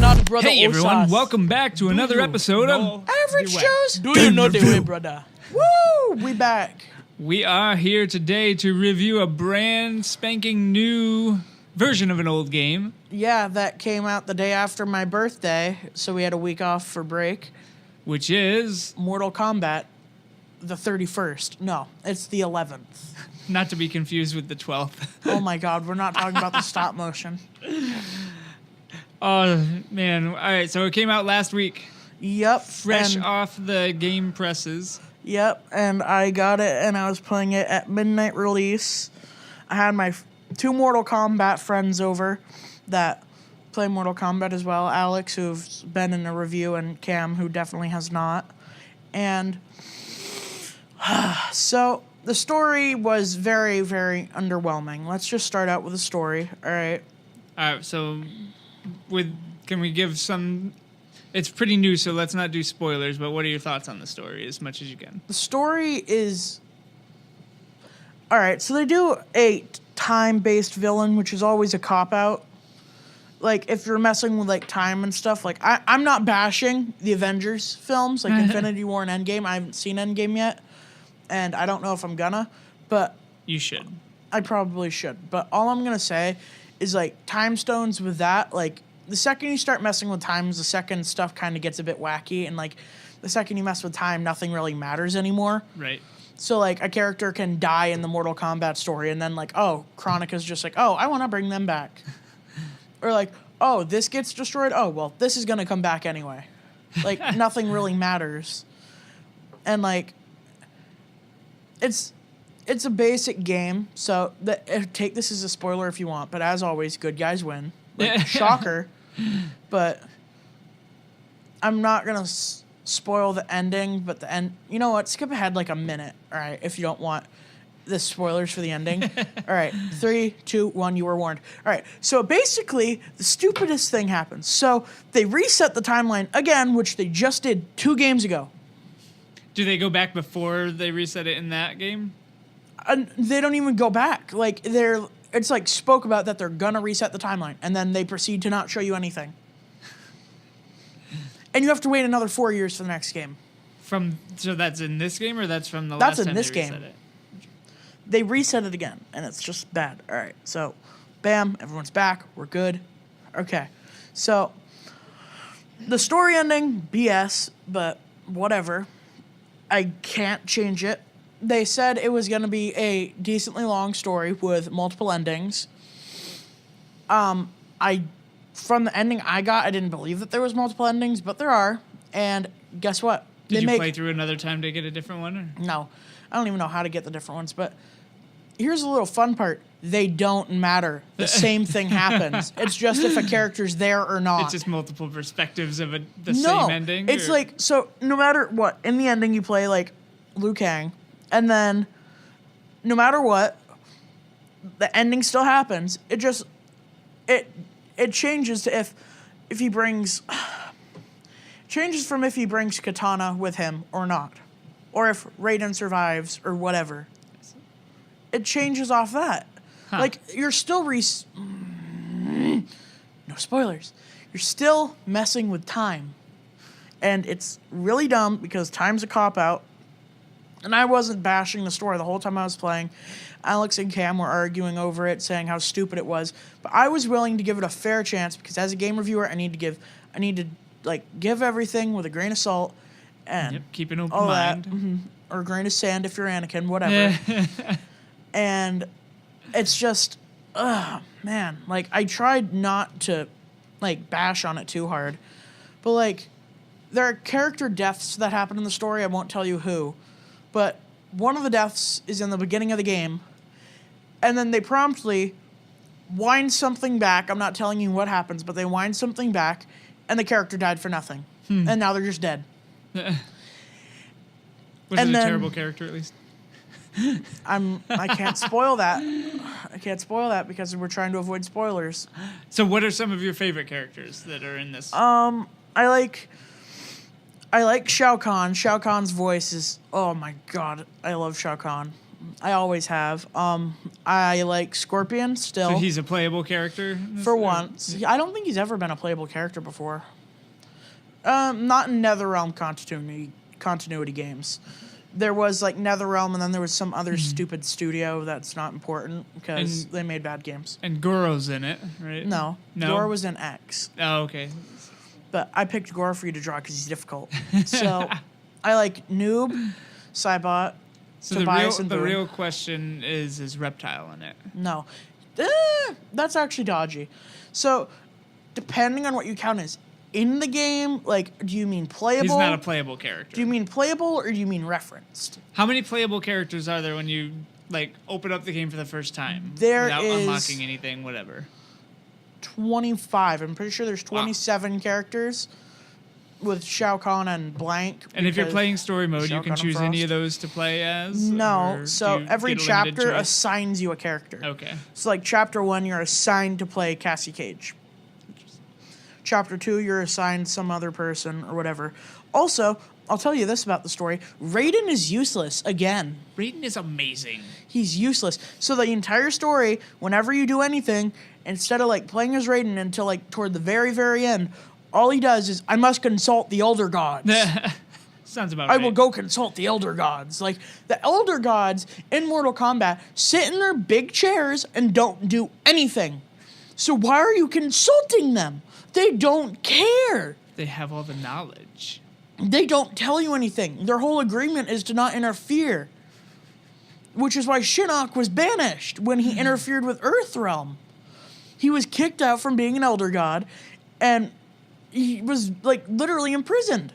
not brother. Hey everyone, Osas. welcome back to another episode of Average Way. Joe's. Do you know the way, brother? Woo! We back. We are here today to review a brand spanking new version of an old game. Yeah, that came out the day after my birthday, so we had a week off for break. Which is, Mortal Kombat, the 31st. No, it's the 11th. not to be confused with the 12th. Oh my god, we're not talking about the stop motion. Oh, man. All right, so it came out last week. Yep. Fresh and, off the game presses. Yep, and I got it, and I was playing it at midnight release. I had my two Mortal Kombat friends over that play Mortal Kombat as well. Alex, who's been in a review, and Cam, who definitely has not. And so the story was very, very underwhelming. Let's just start out with the story, all right? All right, so can we give some... It's pretty new, so let's not do spoilers, but what are your thoughts on the story as much as you can? The story is... All right, so they do a time-based villain, which is always a cop-out. Like, if you're messing with, like, time and stuff, like, I'm not bashing the Avengers films, like Infinity War and Endgame. I haven't seen Endgame yet, and I don't know if I'm gonna, but... You should. I probably should. But all I'm gonna say is, like, time stones with that, like... The second you start messing with times, the second stuff kind of gets a bit wacky, and, like, the second you mess with time, nothing really matters anymore. Right. So, like, a character can die in the Mortal Kombat story, and then, like, oh, Chronica's just like, oh, I want to bring them back. Or, like, oh, this gets destroyed? Oh, well, this is going to come back anyway. Like, nothing really matters. And, like, it's a basic game, so take this as a spoiler if you want, but as always, good guys win. Like, shocker. But I'm not going to spoil the ending, but the end... You know what? Skip ahead like a minute, all right, if you don't want the spoilers for the ending. All right, 3, 2, 1, you were warned. All right, so basically, the stupidest thing happens. So they reset the timeline again, which they just did 2 games ago. Do they go back before they reset it in that game? They don't even go back. Like, it's like spoke about that they're gonna reset the timeline, and then they proceed to not show you anything. And you have to wait another 4 years for the next game. So that's in this game, or that's from the last time they reset it? They reset it again, and it's just bad. All right, so, bam, everyone's back. We're good. Okay, so the story ending, BS, but whatever. I can't change it. They said it was going to be a decently long story with multiple endings. From the ending I got, I didn't believe that there was multiple endings, but there are. And guess what? Did you play through another time to get a different one? Or? No. I don't even know how to get the different ones, but here's a little fun part. They don't matter. The same thing happens. It's just if a character's there or not. It's just multiple perspectives of the same ending? It's like, so no matter what, in the ending you play like Liu Kang, and then no matter what, the ending still happens. It just, it changes to if he brings, changes from if he brings Katana with him or not. Or if Raiden survives or whatever. It changes off that. Huh. Like, you're still no spoilers. You're still messing with time. And it's really dumb because time's a cop-out. And I wasn't bashing the story the whole time I was playing. Alex and Cam were arguing over it, saying how stupid it was. But I was willing to give it a fair chance because as a game reviewer, I need to give everything with a grain of salt and keep an open mind. Mm-hmm. Or a grain of sand if you're Anakin, whatever. And it's just, man. Like, I tried not to, like, bash on it too hard. But, like, there are character deaths that happen in the story. I won't tell you who. But one of the deaths is in the beginning of the game, and then they promptly wind something back. I'm not telling you what happens, but they wind something back, and the character died for nothing. And now they're just dead. Was it a terrible character, at least? I can't spoil that. I can't spoil that because we're trying to avoid spoilers. So what are some of your favorite characters that are in this? I like Shao Kahn. Shao Kahn's voice is, oh my god, I love Shao Kahn. I always have. I like Scorpion still. So he's a playable character? For once. I don't think he's ever been a playable character before. Not in NetherRealm continuity games. There was like NetherRealm, and then there was some other stupid studio that's not important because they made bad games. And Goro's in it, right? No. Goro was in X. Oh, okay. But I picked Goro for you to draw because he's difficult. So I like Noob, Cybot, So Tobias, and the Boone. real question is Reptile in it? No. That's actually dodgy. So depending on what you count as in the game, like, do you mean playable? He's not a playable character. Do you mean playable or do you mean referenced? How many playable characters are there when you like open up the game for the first time? There without is unlocking anything, whatever. 25. I'm pretty sure there's 27 characters with Shao Kahn and Blank. And if you're because playing story mode, Shao you can Kahn and choose any Frost. of those to play as? No. or So do you every get a limited chapter choice? assigns you a character. Okay. So like chapter 1, you're assigned to play Cassie Cage. Chapter 2, you're assigned some other person or whatever. Also, I'll tell you this about the story. Raiden is useless again. Raiden is amazing. He's useless. So the entire story, whenever you do anything, instead of like playing as Raiden until like toward the very, very end, all he does is, I must consult the Elder Gods. Sounds about I right. will go consult the Elder Gods. Like, the Elder Gods in Mortal Kombat sit in their big chairs and don't do anything. So why are you consulting them? They don't care. They have all the knowledge. They don't tell you anything. Their whole agreement is to not interfere. Which is why Shinnok was banished when he interfered with Earthrealm. He was kicked out from being an Elder God, and he was, like, literally imprisoned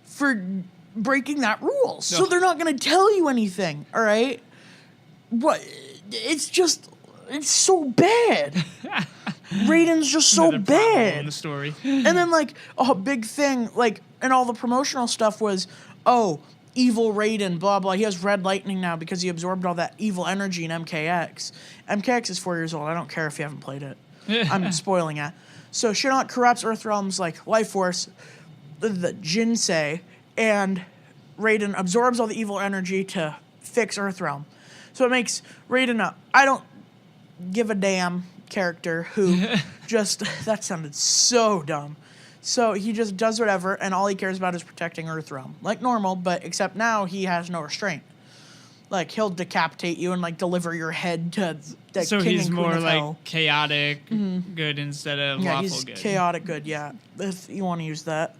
for breaking that rule. So Ugh. they're not going to tell you anything, all right? What? It's just, it's so bad. Raiden's just so Another problem in bad. the story. And then, like, a big thing, like, and all the promotional stuff was, oh, evil Raiden, blah, blah. He has red lightning now because he absorbed all that evil energy in MKX. MKX is 4 years old. I don't care if you haven't played it. I'm spoiling it. So Shinnok corrupts Earthrealm's, like, life force, the Jinsei, and Raiden absorbs all the evil energy to fix Earthrealm. So it makes Raiden a I don't give a damn character who just, that sounded so dumb. So he just does whatever, and all he cares about is protecting Earthrealm. Like normal, but except now he has no restraint. Like, he'll decapitate you and, like, deliver your head to the So king he's and queen more of like hell. chaotic good instead of Yeah, lawful he's good. chaotic good, yeah, if you want to use that.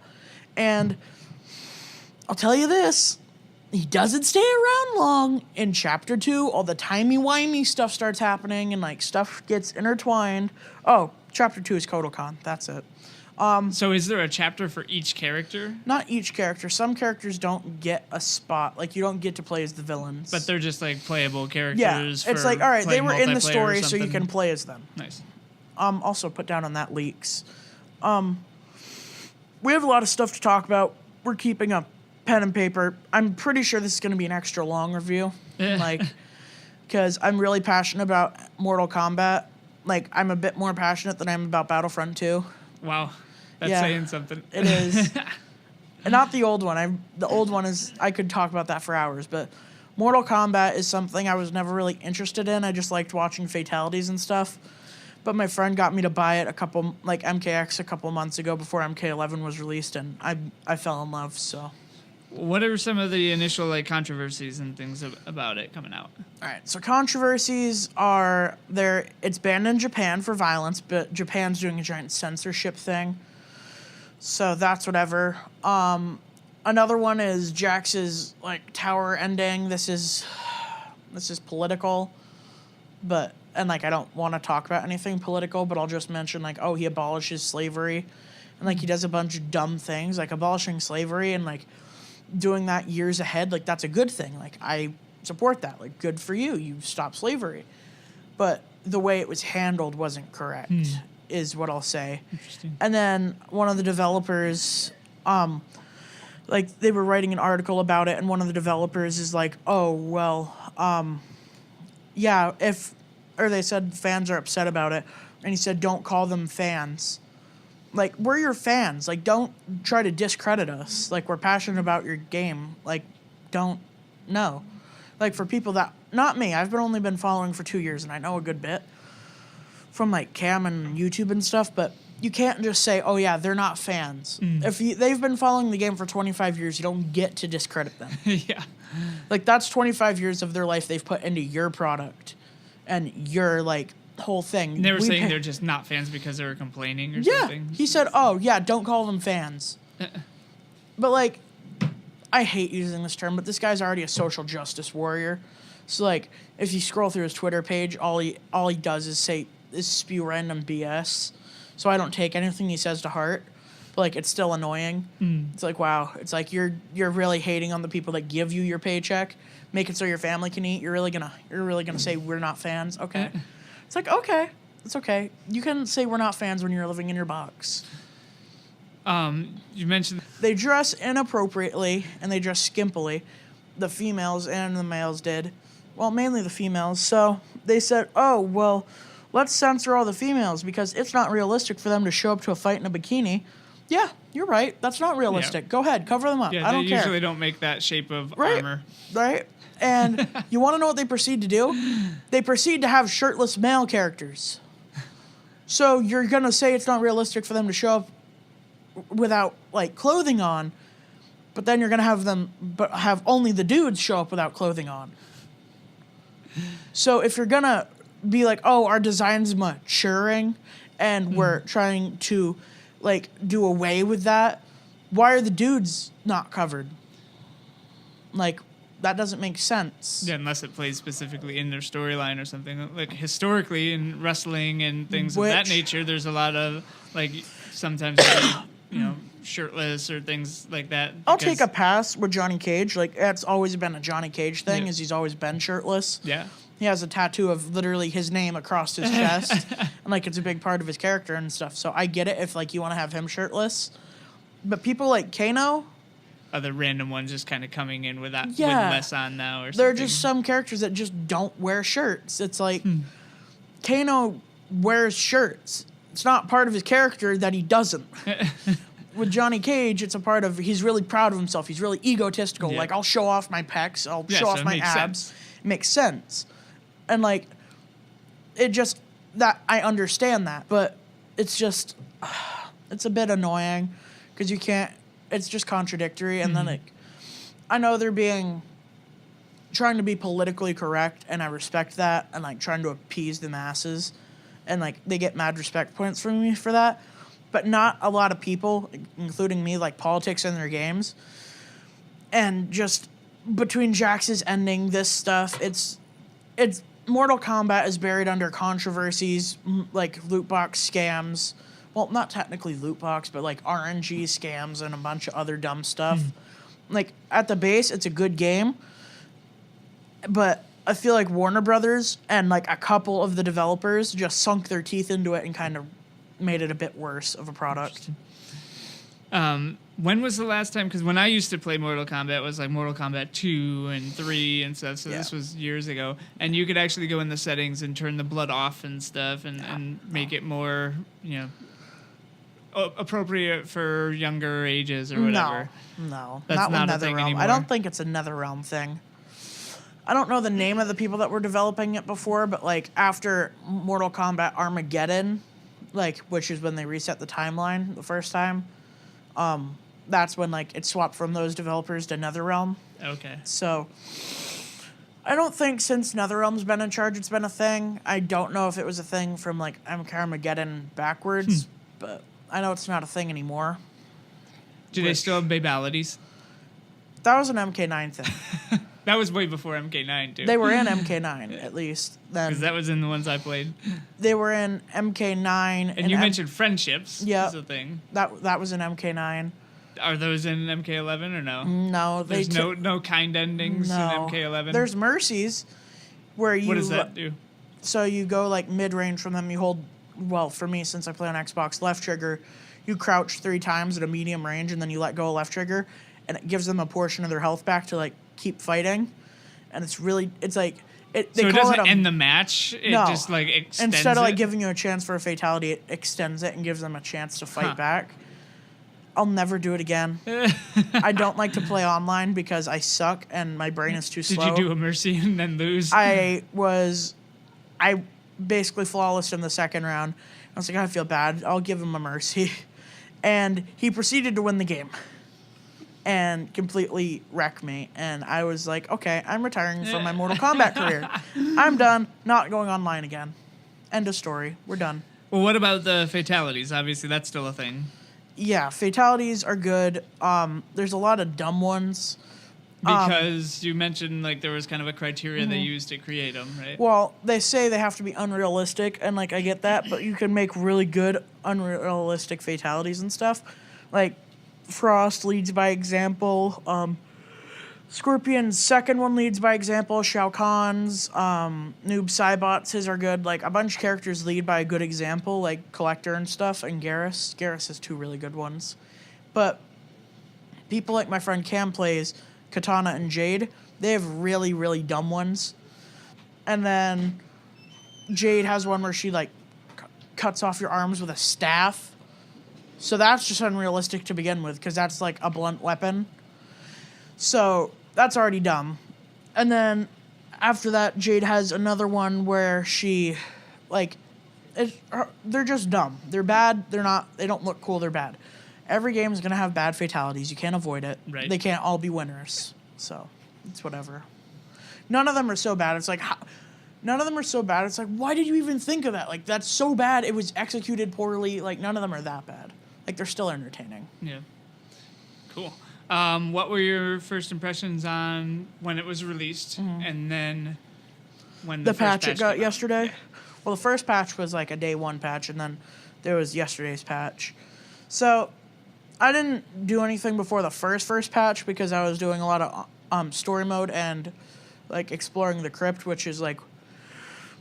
And I'll tell you this, he doesn't stay around long. In Chapter 2, all the timey-wimey stuff starts happening, and, like, stuff gets intertwined. Oh, Chapter 2 is Kodokan, that's it. So is there a chapter for each character? Not each character. Some characters don't get a spot. Like, you don't get to play as the villains. But they're just like playable characters. yeah, it's for like, all right, they playing were in the multiplayer or story, so you something? can play as them. Nice. Also put down on that leaks. We have a lot of stuff to talk about. We're keeping a pen and paper. I'm pretty sure this is going to be an extra long review. Like, because I'm really passionate about Mortal Kombat. Like, I'm a bit more passionate than I am about Battlefront 2. Wow. That's Yeah. saying something. It is. And not the old one. The old one is, I could talk about that for hours, but Mortal Kombat is something I was never really interested in. I just liked watching fatalities and stuff. But my friend got me to buy it MKX a couple months ago before MK11 was released, and I fell in love, so. What are some of the initial like controversies and things about it coming out? All right, so controversies are there. It's banned in Japan for violence, but Japan's doing a giant censorship thing. So that's whatever. Another one is Jax's like tower ending. This is political, but and like I don't want to talk about anything political, but I'll just mention like, oh, he abolishes slavery, and like he does a bunch of dumb things like abolishing slavery and like doing that years ahead. Like that's a good thing. Like I support that. Like good for you. You stop slavery, but the way it was handled wasn't correct. Is what I'll say. Interesting. And then one of the developers, like they were writing an article about it, and one of the developers is like, "Oh well, yeah, or they said fans are upset about it," and he said, "Don't call them fans. Like we're your fans. Like don't try to discredit us. Like we're passionate about your game. Like don't no." Like, for people that, not me, I've only been following for 2 years, and I know a good bit from, like, Cam and YouTube and stuff, but you can't just say, oh, yeah, they're not fans. If they've been following the game for 25 years, you don't get to discredit them. Yeah. Like, that's 25 years of their life they've put into your product and your, like, whole thing. And they were saying they're just not fans because they were complaining or something. Yeah, he said, oh, yeah, don't call them fans. But, like, I hate using this term, but this guy's already a social justice warrior. So, like, if you scroll through his Twitter page, all he does is spew random BS. So I don't take anything he says to heart. But, like, it's still annoying. It's like, wow. It's like you're really hating on the people that give you your paycheck, make it so your family can eat. You're really gonna say we're not fans? Okay. It's like, okay. It's okay. You can say we're not fans when you're living in your box. You mentioned they dress inappropriately and they dress skimpily. The females and the males did. Well, mainly the females. So they said, oh, well, let's censor all the females because it's not realistic for them to show up to a fight in a bikini. Yeah, you're right. That's not realistic. Yeah. Go ahead. Cover them up. Yeah, I don't care. They usually don't make that shape of armor. Right. And you want to know what they proceed to do? They proceed to have shirtless male characters. So you're going to say it's not realistic for them to show up without, like, clothing on, but then you're going to have only the dudes show up without clothing on. So if you're going to be like, oh, our design's maturing and we're trying to, like, do away with that, why are the dudes not covered? Like, that doesn't make sense. Yeah, unless it plays specifically in their storyline or something. Like, historically in wrestling and things of that nature, there's a lot of, like, sometimes, shirtless or things like that. I'll take a pass with Johnny Cage. Like, that's always been a Johnny Cage thing, is he's always been shirtless. Yeah. He has a tattoo of literally his name across his chest. And, like, it's a big part of his character and stuff. So I get it if, like, you want to have him shirtless. But people like Kano... Other random ones just kind of coming in with less on now or something. There are just some characters that just don't wear shirts. It's like, Kano wears shirts. It's not part of his character that he doesn't. With Johnny Cage, it's a part of, he's really proud of himself. He's really egotistical. Yeah. Like, I'll show off my pecs. I'll show off my abs. It makes sense. And, like, it just, that, I understand that. But it's just, it's a bit annoying because you can't, it's just contradictory. And then, like, I know they're trying to be politically correct, and I respect that, and, like, trying to appease the masses. And, like, they get mad respect points from me for that. But not a lot of people, including me, like politics in their games. And just between Jax's ending, this stuff, it's Mortal Kombat is buried under controversies, like loot box scams. Well, not technically loot box, but like RNG scams and a bunch of other dumb stuff. Like, at the base, it's a good game. But I feel like Warner Brothers and, like, a couple of the developers just sunk their teeth into it and kind of made it a bit worse of a product. When was the last time? Because when I used to play Mortal Kombat, it was like Mortal Kombat 2 and 3 and stuff. So this was years ago. And you could actually go in the settings and turn the blood off and stuff and make it more, appropriate for younger ages or whatever. No. That's not a with thing NetherRealm. anymore. I don't think it's a NetherRealm thing. I don't know the name of the people that were developing it before, but, like, after Mortal Kombat Armageddon, like, which is when they reset the timeline the first time, that's when, like, it swapped from those developers to NetherRealm. Okay. So I don't think since NetherRealm's been in charge it's been a thing. I don't know if it was a thing from, like, MK Armageddon backwards, but I know it's not a thing anymore. Do they still have babalities? That was an MK9 thing. That was way before MK9, too. They were in MK9, at least. Because that was in the ones I played. They were in MK9. And you mentioned friendships. Yeah. Is a thing. That was in MK9. Are those in MK11 or no? No. There's no kind endings in MK11? There's mercies where you... What does that do? So you go, like, mid-range from them. You hold... Well, for me, since I play on Xbox, left trigger, you crouch 3 times at a medium range, and then you let go of left trigger, and it gives them a portion of their health back to, like, keep fighting. And it's like they so it call doesn't end the match. It just like extends instead of like it? giving you a chance for a fatality, it extends it and gives them a chance to fight back. I'll never do it again. I don't like to play online because I suck and my brain is too slow. Did you do a mercy and then lose? I basically flawless in the second round. I was like, I feel bad. I'll give him a mercy. And he proceeded to win the game and completely wreck me. And I was like, okay, I'm retiring from my Mortal Kombat career. I'm done. Not going online again. End of story. We're done. Well, what about the fatalities? Obviously, that's still a thing. Yeah, fatalities are good. There's a lot of dumb ones. Because you mentioned, like, there was kind of a criteria they used to create them, right? Well, they say they have to be unrealistic, and, like, I get that, but you can make really good unrealistic fatalities and stuff. Like, Frost leads by example. Scorpion's second one leads by example. Shao Kahn's, Noob Saibot's, his are good. Like, a bunch of characters lead by a good example, like Collector and stuff, and Garrus. Garrus has two really good ones. But people like my friend Cam plays Katana and Jade, they have really, really dumb ones. And then Jade has one where she, like, cuts off your arms with a staff. So that's just unrealistic to begin with, because that's, like, a blunt weapon. So that's already dumb. And then after that, Jade has another one where she, like, they're just dumb. They're bad. They don't look cool. They're bad. Every game is going to have bad fatalities. You can't avoid it. Right. They can't all be winners. So it's whatever. None of them are so bad. It's like, none of them are so bad. It's like, why did you even think of that? Like, that's so bad. It was executed poorly. Like, none of them are that bad. Like, they're still entertaining. Yeah. Cool. What were your first impressions on when it was released, and then when the patch it got came out? yesterday? Yeah. Well, the first patch was like a day one patch, and then there was yesterday's patch. So I didn't do anything before the first patch because I was doing a lot of story mode and like exploring the crypt, which is like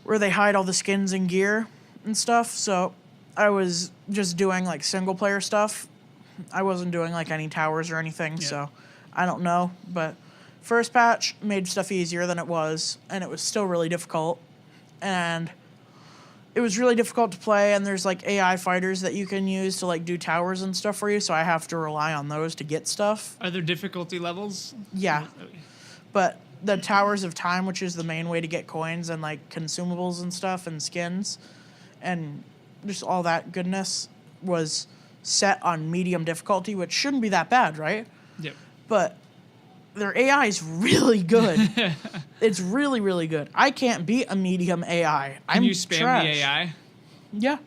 where they hide all the skins and gear and stuff. So I was just doing like single player stuff. I wasn't doing like any towers or anything, so I don't know. But first patch made stuff easier than it was, and it was still really difficult. And it was really difficult to play, and there's like AI fighters that you can use to like do towers and stuff for you, so I have to rely on those to get stuff. Are there difficulty levels? Yeah. But the Towers of Time, which is the main way to get coins and like consumables and stuff and skins and just all that goodness, was set on medium difficulty, which shouldn't be that bad, right? Yep. But their AI is really good. It's really, really good. I can't beat a medium AI. Can you spam trash. the AI? Yeah.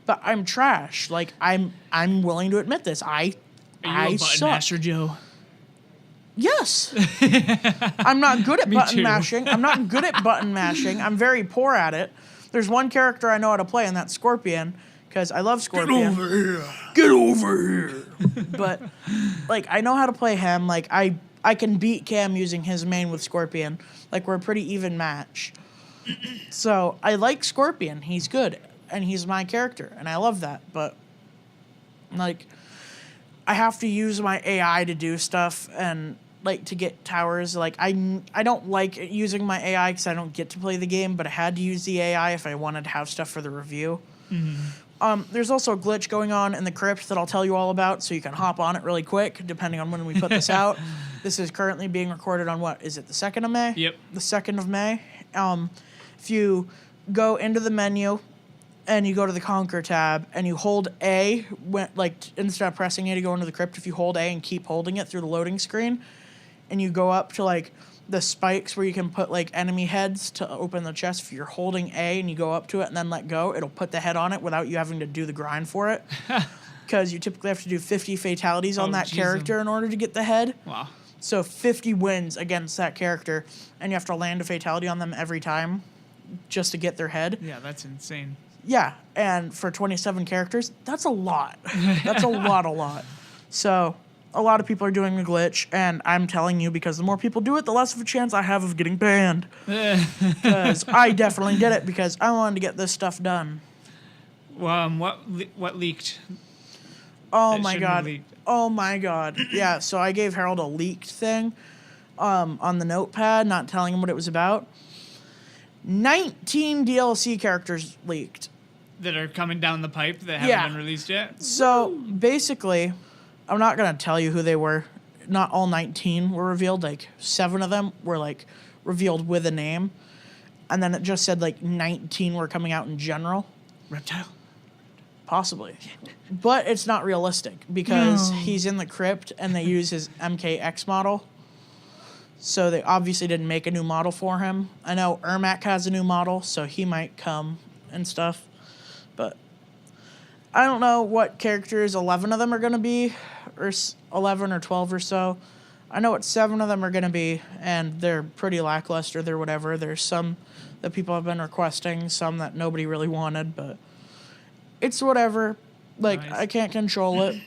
But I'm trash. Like, I'm willing to admit this. Are you a button suck. masher, Joe? Yes. I'm not good at button mashing. I'm not good at button mashing. I'm very poor at it. There's one character I know how to play, and that's Scorpion, because I love Scorpion. Get over here. Get over here. But, like, I know how to play him. Like, I can beat Cam using his main with Scorpion. Like, we're a pretty even match. So, I like Scorpion. He's good. And he's my character. And I love that. But, like, I have to use my AI to do stuff and, like, to get towers. Like, I don't like using my AI because I don't get to play the game. But I had to use the AI if I wanted to have stuff for the review. There's also a glitch going on in the crypt that I'll tell you all about, so you can hop on it really quick, depending on when we put this out. This is currently being recorded on what? Is it the 2nd of May? Yep. The 2nd of May. If you go into the menu and you go to the Conquer tab and you hold A, instead of pressing A to go into the crypt, if you hold A and keep holding it through the loading screen, and you go up to like the spikes where you can put like enemy heads to open the chest. If you're holding A and you go up to it and then let go, it'll put the head on it without you having to do the grind for it. Because you typically have to do 50 fatalities on that character in order to get the head. Wow. So 50 wins against that character, and you have to land a fatality on them every time just to get their head. Yeah, that's insane. Yeah, and for 27 characters, that's a lot. That's a lot. So a lot of people are doing the glitch, and I'm telling you, because the more people do it, the less of a chance I have of getting banned. Because I definitely did it because I wanted to get this stuff done. What leaked? Oh my god. Oh my god. Yeah, so I gave Harold a leaked thing on the notepad, not telling him what it was about. 19 DLC characters leaked. That are coming down the pipe that haven't been released yet? So basically, I'm not going to tell you who they were. Not all 19 were revealed. Like 7 of them were like revealed with a name. And then it just said like 19 were coming out in general. Reptile. Possibly. But it's not realistic because he's in the crypt and they use his MKX model. So they obviously didn't make a new model for him. I know Ermac has a new model, so he might come and stuff. But I don't know what characters 11 of them are going to be, or 11 or 12 or so. I know what 7 of them are going to be, and they're pretty lackluster. They're whatever. There's some that people have been requesting, some that nobody really wanted, but it's whatever. Like, Nice. I can't control it.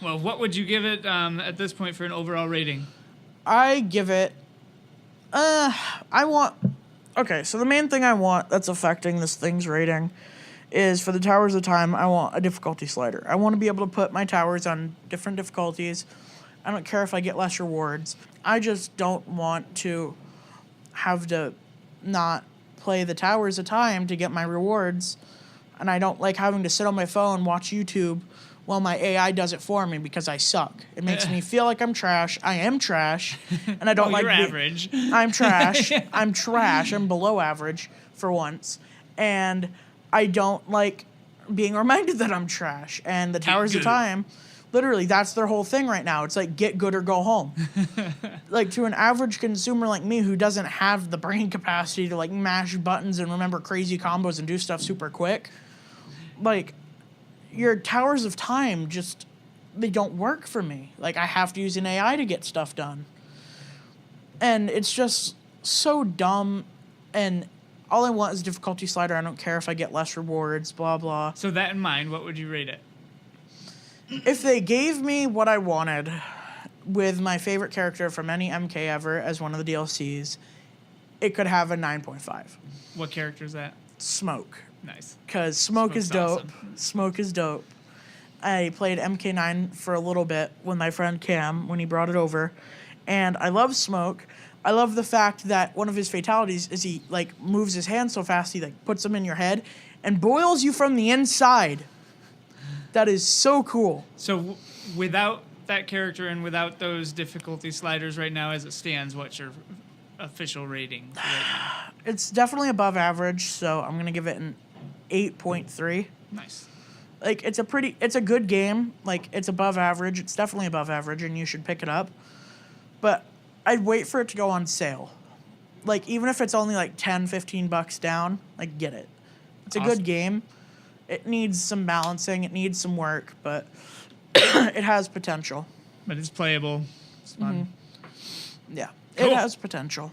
Well, what would you give it at this point for an overall rating? I give it, okay, so the main thing I want that's affecting this thing's rating is for the Towers of Time, I want a difficulty slider. I want to be able to put my towers on different difficulties. I don't care if I get less rewards. I just don't want to have to not play the Towers of Time to get my rewards. And I don't like having to sit on my phone, watch YouTube, while my AI does it for me because I suck. It makes me feel like I'm trash. I am trash, and I don't like. You're average. I'm trash. I'm trash. I'm below average for once, and I don't like being reminded that I'm trash. And the Towers of Time, literally, that's their whole thing right now. It's like get good or go home. Like to an average consumer like me who doesn't have the brain capacity to like mash buttons and remember crazy combos and do stuff super quick, like. Your Towers of Time just, they don't work for me. Like, I have to use an AI to get stuff done. And it's just so dumb, and all I want is a difficulty slider. I don't care if I get less rewards, blah, blah. So that in mind, what would you rate it? If they gave me what I wanted with my favorite character from any MK ever as one of the DLCs, it could have a 9.5. What character is that? Smoke. Nice. Because Smoke is Smoke's dope. Smoke is dope. I played MK9 for a little bit with my friend Cam when he brought it over. And I love Smoke. I love the fact that one of his fatalities is he, like, moves his hand so fast he, like, puts them in your head and boils you from the inside. That is so cool. So without that character and without those difficulty sliders right now as it stands, what's your official rating right now? It's definitely above average, so I'm going to give it an 8.3. Nice. Like, it's a good game. Like, it's above average. It's definitely above average, and you should pick it up. But I'd wait for it to go on sale. Like, even if it's only, like, $10-15 down, like, get it. It's a good game. It needs some balancing. It needs some work, but it has potential. But it's playable. It's fun. Yeah, Cool. It has potential.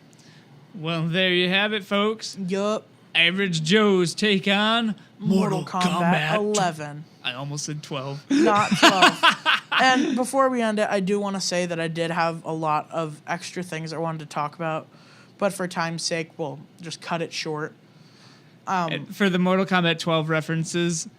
Well, there you have it, folks. Yup. Average Joe's take on Mortal Kombat 11. I almost said 12. Not 12. And before we end it, I do want to say that I did have a lot of extra things I wanted to talk about, but for time's sake, we'll just cut it short. For the Mortal Kombat 12 references,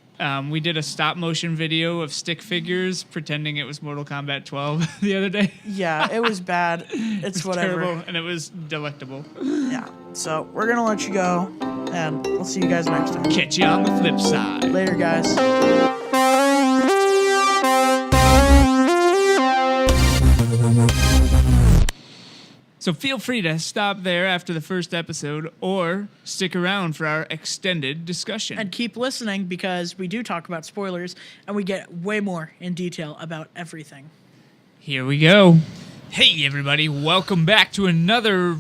we did a stop motion video of stick figures pretending it was Mortal Kombat 12 the other day. Yeah, it was bad. It's whatever. Terrible, and it was delectable. Yeah. So we're going to let you go, and we'll see you guys next time. Catch you on the flip side. Later, guys. So feel free to stop there after the first episode or stick around for our extended discussion. And keep listening because we do talk about spoilers, and we get way more in detail about everything. Here we go. Hey, everybody. Welcome back to another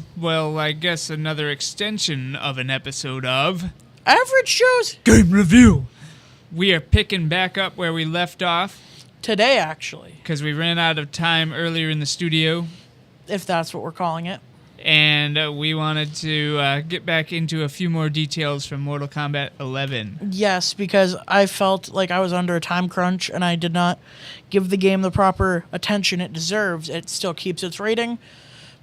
extension of an episode of Average shows Game Review. We are picking back up where we left off today, actually, because we ran out of time earlier in the studio. if that's what we're calling it. And we wanted to get back into a few more details from Mortal Kombat 11. Yes, because I felt like I was under a time crunch and I did not give the game the proper attention it deserves. It still keeps its rating,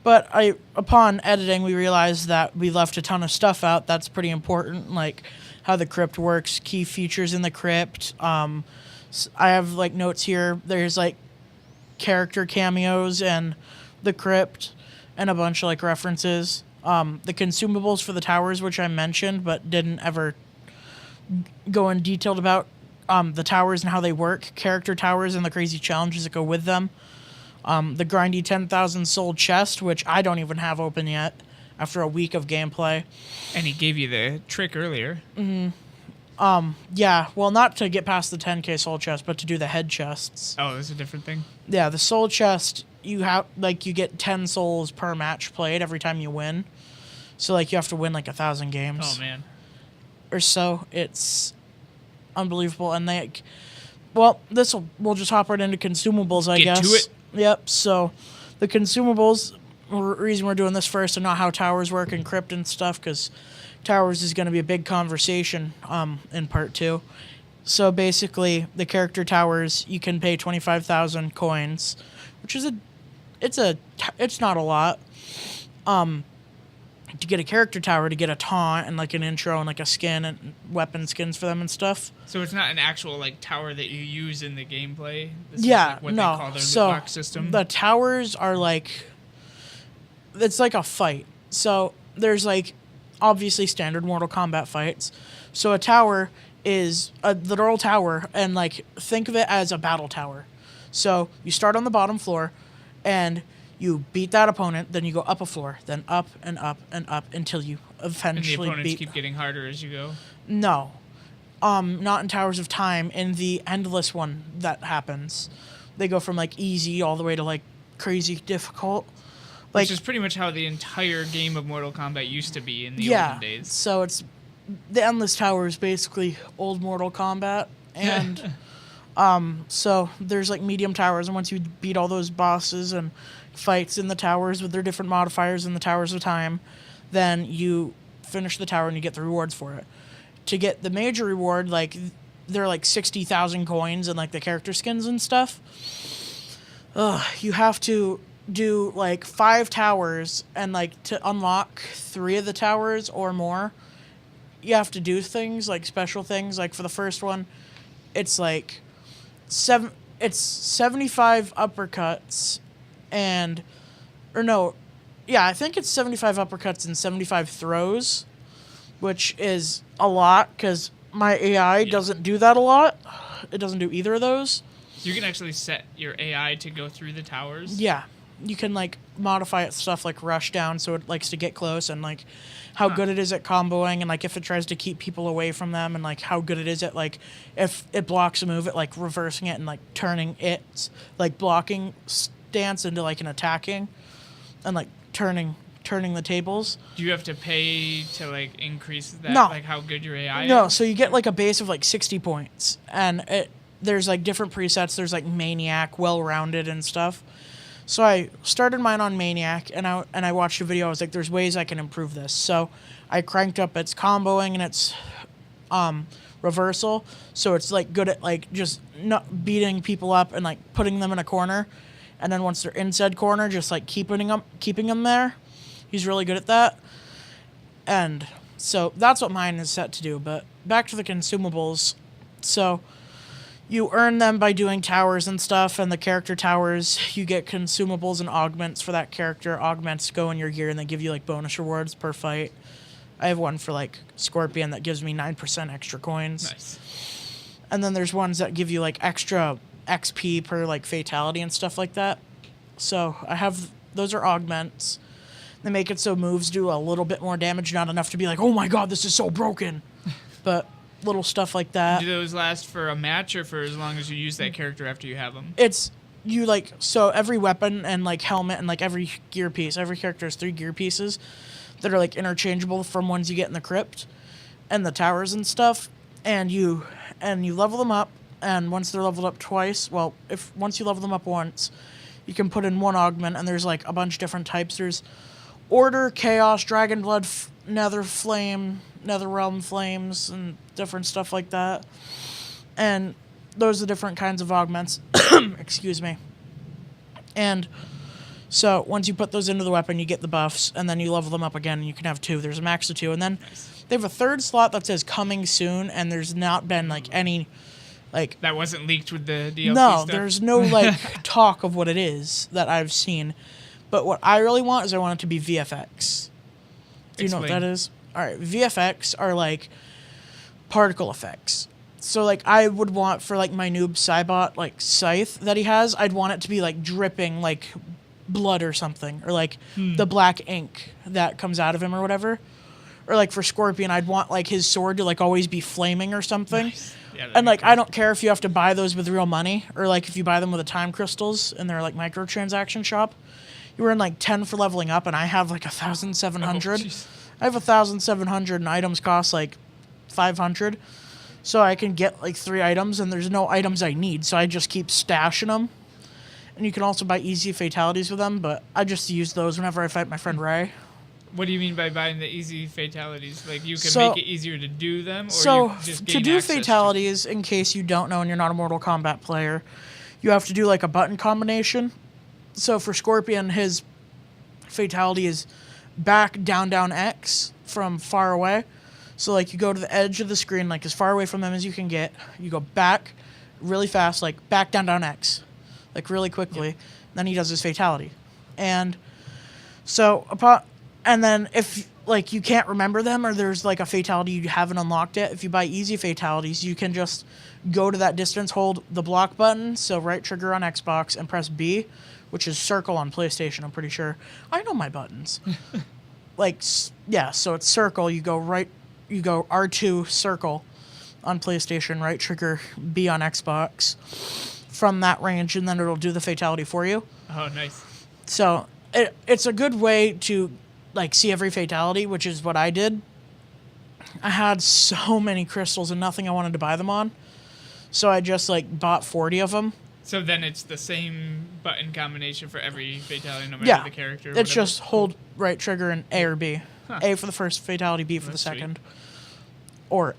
but upon editing, we realized that we left a ton of stuff out that's pretty important, like how the crypt works, key features in the crypt. I have like notes here. There's like character cameos and the crypt and a bunch of like references. The consumables for the towers, which I mentioned but didn't ever go in detailed about, the towers and how they work, character towers and the crazy challenges that go with them. The grindy 10,000 soul chest, which I don't even have open yet after a week of gameplay. And he gave you the trick earlier. Yeah, well, not to get past the 10k soul chest, but to do the head chests. Oh, that's a different thing. Yeah, the soul chest, you get 10 souls per match played every time you win. So, like, you have to win, like, 1,000 games. Oh, man. Or so. It's unbelievable. And we'll just hop right into consumables, I guess. Get to it. Yep, so the consumables, reason we're doing this first and not how towers work and crypt and stuff, because towers is going to be a big conversation in part 2. So basically, the character towers, you can pay 25,000 coins, which is it's not a lot. To get a character tower, to get a taunt and like an intro and like a skin and weapon skins for them and stuff. So it's not an actual like tower that you use in the gameplay. This Yeah, is, like, what no. they call their So loot box system. the towers are like, it's like a fight. So there's like obviously standard Mortal Kombat fights. So a tower is a literal tower, and like think of it as a battle tower. So you start on the bottom floor, and you beat that opponent, then you go up a floor, then up and up and up until you and the eventually opponents beat. keep getting harder as you go. No. Not in Towers of Time. In the endless one that happens. They go from like easy all the way to like crazy difficult. Like, Which is pretty much how the entire game of Mortal Kombat used to be in the yeah, olden days. so it's the endless tower is basically old Mortal Kombat, and so there's like medium towers, and once you beat all those bosses and fights in the towers with their different modifiers in the Towers of Time, then you finish the tower and you get the rewards for it. To get the major reward, like they're like 60,000 coins and like the character skins and stuff. You have to do like 5 towers, and like to unlock 3 of the towers or more, you have to do things like special things. Like for the first one, it's like 75 uppercuts I think it's 75 uppercuts and 75 throws, which is a lot because my AI doesn't do that a lot. It doesn't do either of those. So you can actually set your AI to go through the towers. Yeah. You can like modify its stuff like rush down so it likes to get close, and like how good it is at comboing, and like if it tries to keep people away from them, and like how good it is at like if it blocks a move, it like reversing it and like turning its like blocking stance into like an attacking, and like turning the tables. Do you have to pay to like increase that? No. Like how good your AI is? No, so you get like a base of like 60 points, and there's like different presets. There's like Maniac, well-rounded and stuff. So I started mine on Maniac, and I watched a video. I was like, there's ways I can improve this. So I cranked up its comboing and its reversal, so it's like good at like just not beating people up and like putting them in a corner, and then once they're in said corner, just like keeping them there. He's really good at that. And so that's what mine is set to do. But back to the consumables. So you earn them by doing towers and stuff, and the character towers, you get consumables and augments for that character. Augments go in your gear, and they give you like bonus rewards per fight. I have one for like Scorpion that gives me 9% extra coins. Nice. And then there's ones that give you like extra XP per like fatality and stuff like that. So those are augments. They make it so moves do a little bit more damage, not enough to be like, oh my god, this is so broken. But little stuff like that. Do those last for a match or for as long as you use that character after you have them? It's you like so every weapon and like helmet and like every gear piece, every character has 3 gear pieces that are like interchangeable from ones you get in the crypt and the towers and stuff, and you level them up, and once they're leveled up twice, once you level them up once, you can put in one augment, and there's like a bunch of different types. There's Order, Chaos, Dragon Blood, Nether Flame, Nether Realm Flames, and different stuff like that. And those are different kinds of augments. Excuse me. And so once you put those into the weapon, you get the buffs, and then you level them up again, and you can have 2. There's a max of 2. And then they have a 3rd slot that says coming soon, and there's not been like any like that wasn't leaked with the DLC no, stuff? there's no like talk of what it is that I've seen. But what I really want is I want it to be VFX. Do you know what that is? All right, VFX are like particle effects. So, like, I would want for, like, my noob Cybot, like, scythe that he has, I'd want it to be, like, dripping, like, blood or something. Or, like, the black ink that comes out of him or whatever. Or, like, for Scorpion, I'd want, like, his sword to, like, always be flaming or something. Nice. Yeah, And, like, I don't care if you have to buy those with real money. Or, like, if you buy them with the time crystals in their, like, microtransaction shop. You were in, like, 10 for leveling up, and I have, like, 1,700. jeez. I have 1,700, and items cost, like, 500. So I can get like 3 items, and there's no items I need, so I just keep stashing them. And you can also buy easy fatalities with them, but I just use those whenever I fight my friend Ray. What do you mean by buying the easy fatalities? Like, you can So- make it easier to do them, or So you just to gain do access fatalities, in case you don't know and you're not a Mortal Kombat player, you have to do like a button combination. So for Scorpion, his fatality is back, down, down, X from far away. So, like, you go to the edge of the screen, like, as far away from them as you can get. You go back really fast, like, back, down, down, X. Like, really quickly. Yep. Then he does his fatality. And so, and then if, like, you can't remember them or there's, like, a fatality you haven't unlocked yet, if you buy easy fatalities, you can just go to that distance, hold the block button, so right trigger on Xbox, and press B, which is circle on PlayStation, I'm pretty sure. I know my buttons. Like, yeah, so it's circle, you go R2 circle on PlayStation, right trigger B on Xbox from that range, and then it'll do the fatality for you. Oh, nice. So it's a good way to like see every fatality, which is what I did. I had so many crystals and nothing I wanted to buy them on, so I just like bought 40 of them. So then it's the same button combination for every fatality, no matter the character. It's just hold right trigger and A or B. Huh. A for the first fatality, B for That's the second. Or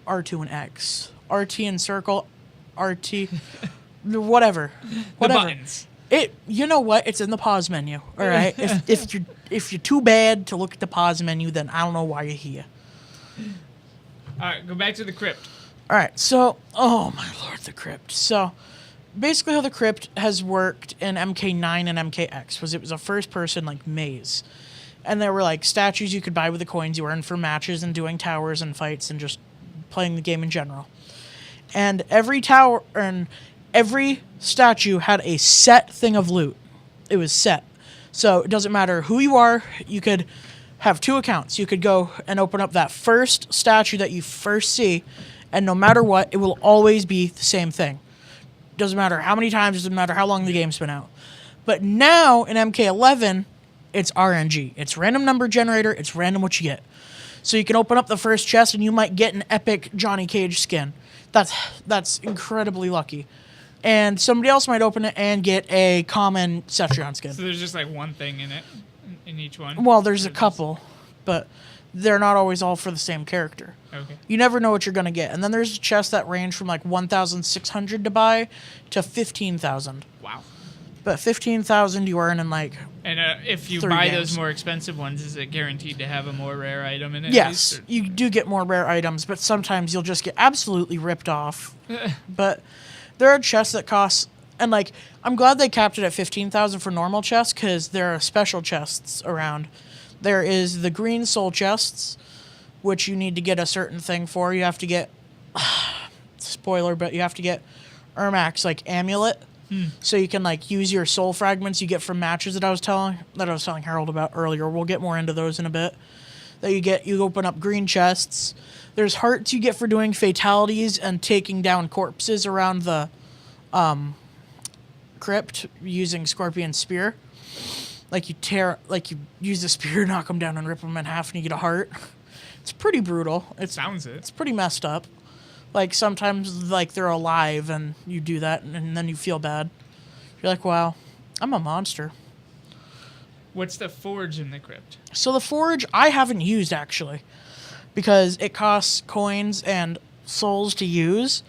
R2 and X. RT and circle, RT, whatever. The buttons. You know what? It's in the pause menu. All right. if you're too bad to look at the pause menu, then I don't know why you're here. All right, go back to the crypt. All right. So, oh my lord, the crypt. So, basically, how the crypt has worked in MK9 and MKX was it was a first-person like maze. And there were, like, statues you could buy with the coins you earned for matches and doing towers and fights and just playing the game in general. And every tower and every statue had a set thing of loot. It was set. So it doesn't matter who you are. You could have 2 accounts. You could go and open up that first statue that you first see, and no matter what, it will always be the same thing. Doesn't matter how many times, doesn't matter how long the game's been out. But now in MK11... it's RNG. It's random number generator. It's random what you get. So you can open up the first chest and you might get an epic Johnny Cage skin. That's incredibly lucky. And somebody else might open it and get a common Cetrion skin. So there's just like one thing in it, in each one? Well, there's a couple, but they're not always all for the same character. Okay. You never know what you're going to get. And then there's chests that range from like 1,600 to buy to 15,000. Wow. But 15,000 you earn in like... And if you 3 buy games. those more expensive ones, is it guaranteed to have a more rare item in it? Yes, you do get more rare items, but sometimes you'll just get absolutely ripped off. But there are chests that cost... And, like, I'm glad they capped it at 15,000 for normal chests, because there are special chests around. There is the green soul chests, which you need to get a certain thing for. You have to get... spoiler, but you have to get Ermac's, like, amulet. So you can like use your soul fragments you get from matches that I was telling Harold about earlier. We'll get more into those in a bit. That you open up green chests. There's hearts you get for doing fatalities and taking down corpses around the crypt using Scorpion Spear. Like you use the spear, knock them down and rip them in half, and you get a heart. It's pretty brutal. It's pretty messed up. Like, sometimes, like, they're alive, and you do that, and then you feel bad. You're like, wow, I'm a monster. What's the forge in the crypt? So the forge, I haven't used, actually, because it costs coins and souls to use.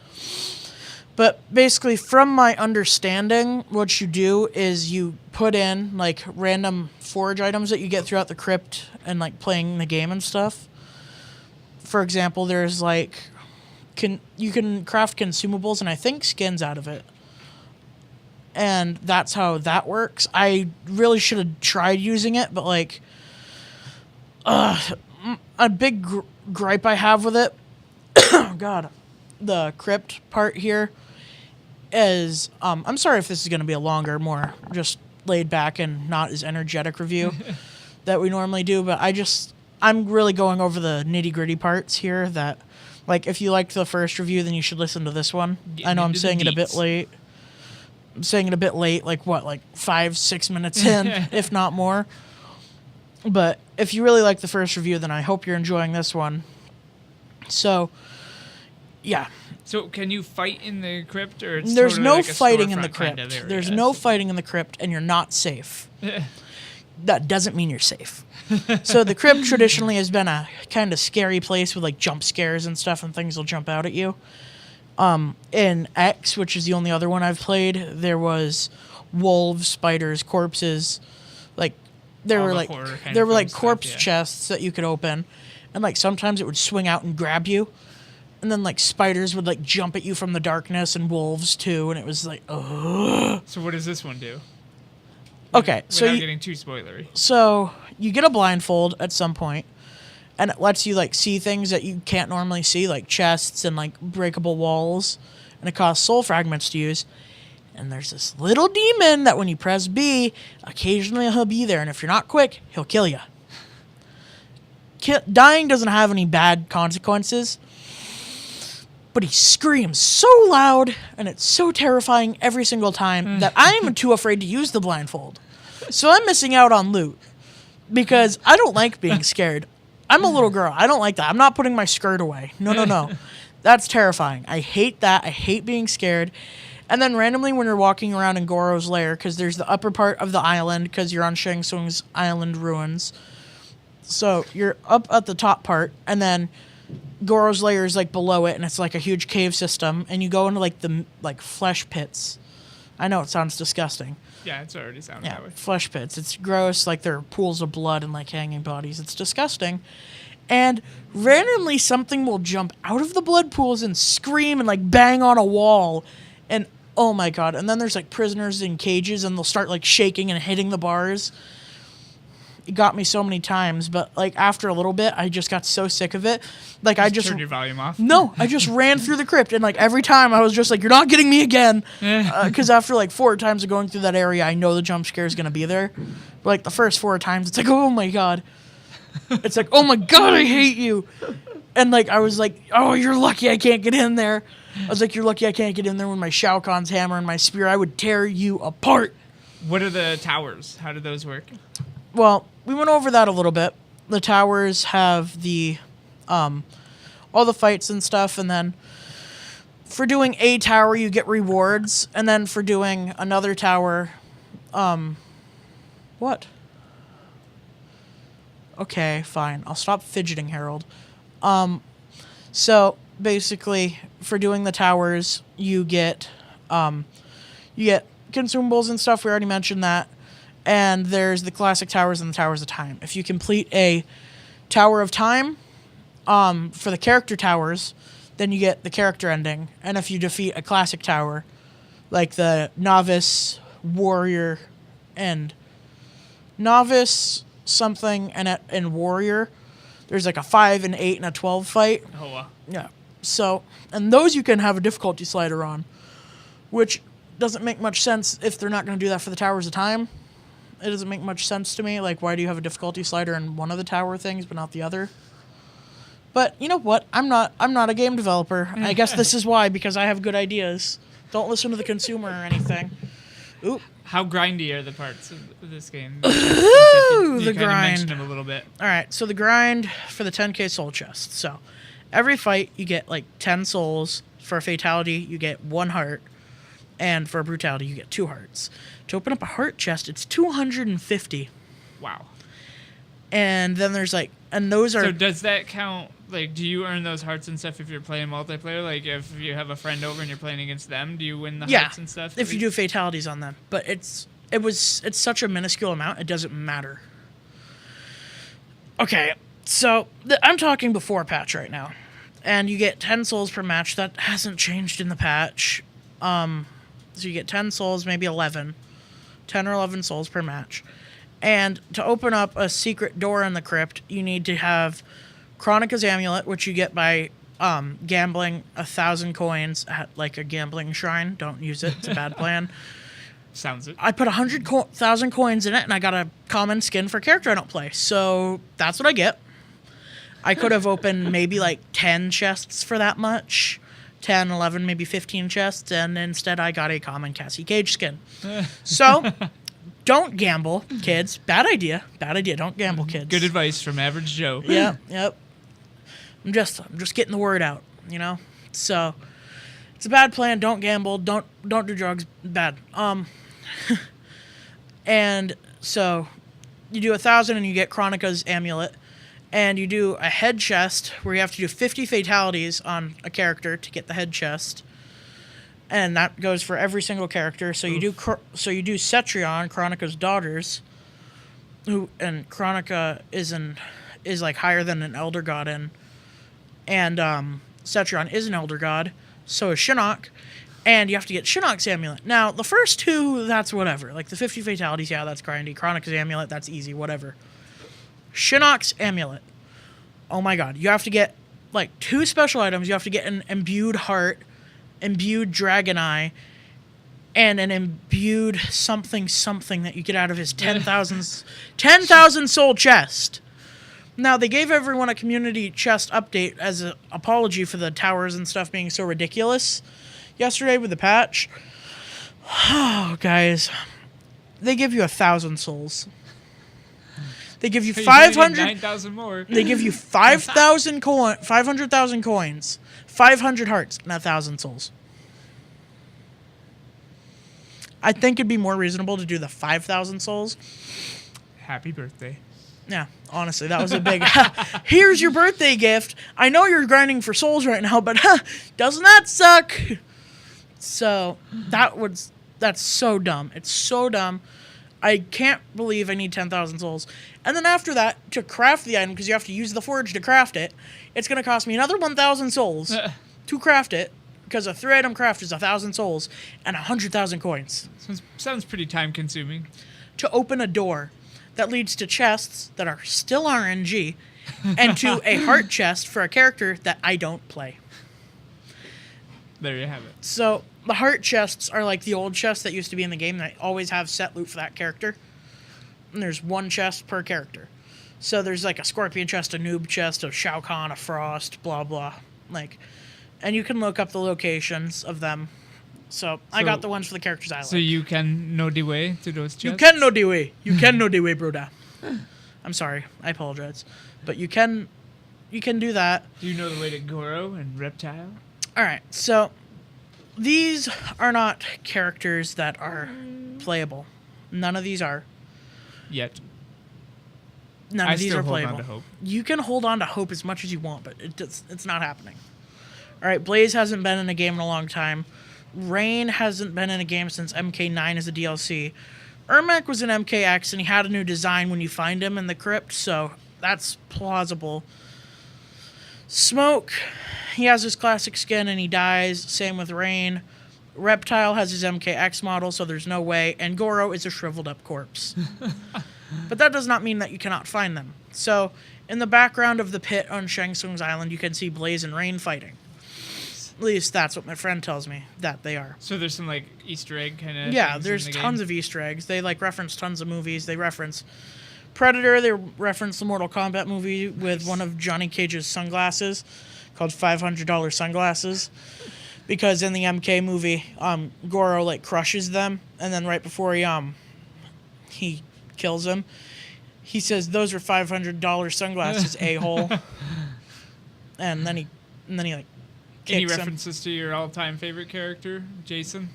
But basically, from my understanding, what you do is you put in, like, random forge items that you get throughout the crypt and, like, playing the game and stuff. For example, there's, like... you can craft consumables and I think skins out of it. And that's how that works. I really should have tried using it, but like a big gripe I have with it, oh God, the crypt part here is I'm sorry if this is going to be a longer, more just laid back and not as energetic review that we normally do, but I'm really going over the nitty-gritty parts here that, like, if you liked the first review, then you should listen to this one. I know I'm saying it a bit late. I'm saying it a bit late, like 5-6 minutes in, if not more. But if you really like the first review, then I hope you're enjoying this one. So, yeah. So can you fight in the crypt, or it's There's totally no like a fighting in the storefront kind crypt. of area? There's no fighting in the crypt, and you're not safe. That doesn't mean you're safe. So the crypt traditionally has been a kind of scary place with like jump scares and stuff, and things will jump out at you. In X, which is the only other one I've played, there was wolves, spiders, corpses, like there were like corpse chests that you could open, and like sometimes it would swing out and grab you, and then like spiders would like jump at you from the darkness, and wolves too, and it was like, ugh. So what does this one do? Okay, without getting too spoilery. So you get a blindfold at some point, and it lets you like see things that you can't normally see, like chests and like breakable walls, and it costs soul fragments to use. And there's this little demon that when you press B, occasionally he'll be there, and if you're not quick, he'll kill you. Dying doesn't have any bad consequences, but he screams so loud, and it's so terrifying every single time that I'm too afraid to use the blindfold. So I'm missing out on loot, because I don't like being scared. I'm a little girl. I don't like that. I'm not putting my skirt away. No. That's terrifying. I hate that. I hate being scared. And then randomly when you're walking around in Goro's lair, because there's the upper part of the island, because you're on Shang Tsung's island ruins. So you're up at the top part, and then Goro's lair is like below it, and it's like a huge cave system, and you go into like the flesh pits. I know it sounds disgusting. Yeah, it's already sounding that way. Flesh pits. It's gross. Like there are pools of blood and like hanging bodies. It's disgusting. And randomly something will jump out of the blood pools and scream and like bang on a wall, and oh my god. And then there's like prisoners in cages, and they'll start like shaking and hitting the bars. It got me so many times, but like after a little bit, I just got so sick of it. Like I just turned your volume off. No, I just ran through the crypt, and like every time I was just like, "You're not getting me again," because after like 4 times of going through that area, I know the jump scare is gonna be there. But like the first 4 times, it's like, "Oh my god," it's like, "Oh my god, I hate you," and like I was like, "Oh, you're lucky I can't get in there." I was like, "You're lucky I can't get in there with my Shao Kahn's hammer and my spear. I would tear you apart." What are the towers? How do those work? Well, we went over that a little bit. The towers have the, all the fights and stuff, and then for doing a tower, you get rewards, and then for doing another tower, what? Okay, fine. I'll stop fidgeting, Harold. So basically, for doing the towers, you get consumables and stuff. We already mentioned that. And there's the classic towers and the towers of time. If you complete a tower of time, for the character towers, then you get the character ending. And if you defeat a classic tower, like the novice, warrior, and novice something and warrior, there's like a 5, an 8, and a 12 fight. Oh wow. Yeah. So, and those you can have a difficulty slider on, which doesn't make much sense if they're not going to do that for the towers of time. It doesn't make much sense to me. Like, why do you have a difficulty slider in one of the tower things but not the other? But you know what? I'm not a game developer. I guess this is why, because I have good ideas. Don't listen to the consumer or anything. Oop. How grindy are the parts of this game? Ooh, the grind. Mentioned them a little bit. All right, so the grind for the 10k soul chest. So every fight you get like 10 souls. For a fatality, you get 1 heart. And for a brutality, you get 2 hearts. To open up a heart chest, it's 250. Wow. And then there's like, and those are... So does that count, like, do you earn those hearts and stuff if you're playing multiplayer? Like, if you have a friend over and you're playing against them, do you win the hearts and stuff? If you do fatalities on them. But it's such a minuscule amount, it doesn't matter. Okay, so I'm talking before patch right now. And you get 10 souls per match. That hasn't changed in the patch. So you get 10 souls, maybe 11. 10 or 11 souls per match. And to open up a secret door in the crypt, you need to have Kronika's amulet, which you get by gambling 1,000 coins at like a gambling shrine. Don't use it. It's a bad plan. Sounds it. I put 100,000 coins in it, and I got a common skin for a character I don't play. So that's what I get. I could have opened maybe like 10 chests for that much. 10, 11, maybe 15 chests, and instead I got a common Cassie Cage skin. So, don't gamble, kids. Bad idea. Bad idea. Don't gamble, kids. Good advice from Average Joe. Yep. I'm just getting the word out, you know? So, it's a bad plan. Don't gamble. Don't do drugs. Bad. And so, you do 1,000 and you get Chronica's amulet. And you do a head chest where you have to do 50 fatalities on a character to get the head chest, and that goes for every single character. So you do Cetrion, Chronica's daughters, and Chronica is like higher than an elder god and Cetrion is an elder god. So is Shinnok, and you have to get Shinnok's amulet. Now the first two, that's whatever. Like the 50 fatalities, yeah, that's grindy. Chronica's amulet, that's easy, whatever. Shinnok's amulet. Oh my god. You have to get like 2 special items. You have to get an imbued heart, imbued dragon eye, and an imbued something that you get out of his 10,000 soul chest. Now, they gave everyone a community chest update as an apology for the towers and stuff being so ridiculous yesterday with the patch. Oh, guys. They give you 1,000 souls. They give you 500. 9,000 more. They give you 500,000 coins, 500 hearts, and 1,000 souls. I think it'd be more reasonable to do the 5,000 souls. Happy birthday. Yeah, honestly, that was a big. Here's your birthday gift. I know you're grinding for souls right now, but doesn't that suck? So that's so dumb. It's so dumb. I can't believe I need 10,000 souls. And then after that, to craft the item, because you have to use the forge to craft it, it's going to cost me another 1,000 souls to craft it, because a 3-item craft is 1,000 souls and 100,000 coins. Sounds pretty time-consuming. To open a door that leads to chests that are still RNG, and to a heart chest for a character that I don't play. There you have it. So the heart chests are like the old chests that used to be in the game that always have set loot for that character. And there's 1 chest per character. So there's like a Scorpion chest, a Noob chest, a Shao Kahn, a Frost, blah, blah. And you can look up the locations of them. So I got the ones for the characters I like. So you can know the way to those chests? You can know the way. You can know the way, broda. I'm sorry. I apologize. But you can do that. Do you know the way to Goro and Reptile? All right, so these are not characters that are playable. None of these are. Yet. None of these are playable. I still hold on to hope. You can hold on to hope as much as you want, but it's not happening. All right, Blaze hasn't been in a game in a long time. Rain hasn't been in a game since MK9 as a DLC. Ermac was in MKX, and he had a new design when you find him in the crypt, so that's plausible. Smoke, he has his classic skin and he dies. Same with Rain. Reptile has his MKX model, so there's no way. And Goro is a shriveled up corpse. But that does not mean that you cannot find them. So, in the background of the pit on Shang Tsung's island, you can see Blaze and Rain fighting. At least that's what my friend tells me that they are. So there's some like Easter egg kind of. Yeah, there's tons of Easter eggs. They like reference tons of movies. They reference Predator. They reference the Mortal Kombat movie with one of Johnny Cage's sunglasses called $500 sunglasses. Because in the MK movie, Goro like crushes them, and then right before he kills him, he says, "Those are $500 sunglasses, a-hole." and then he like kicks Any him. references to your all-time favorite character, Jason?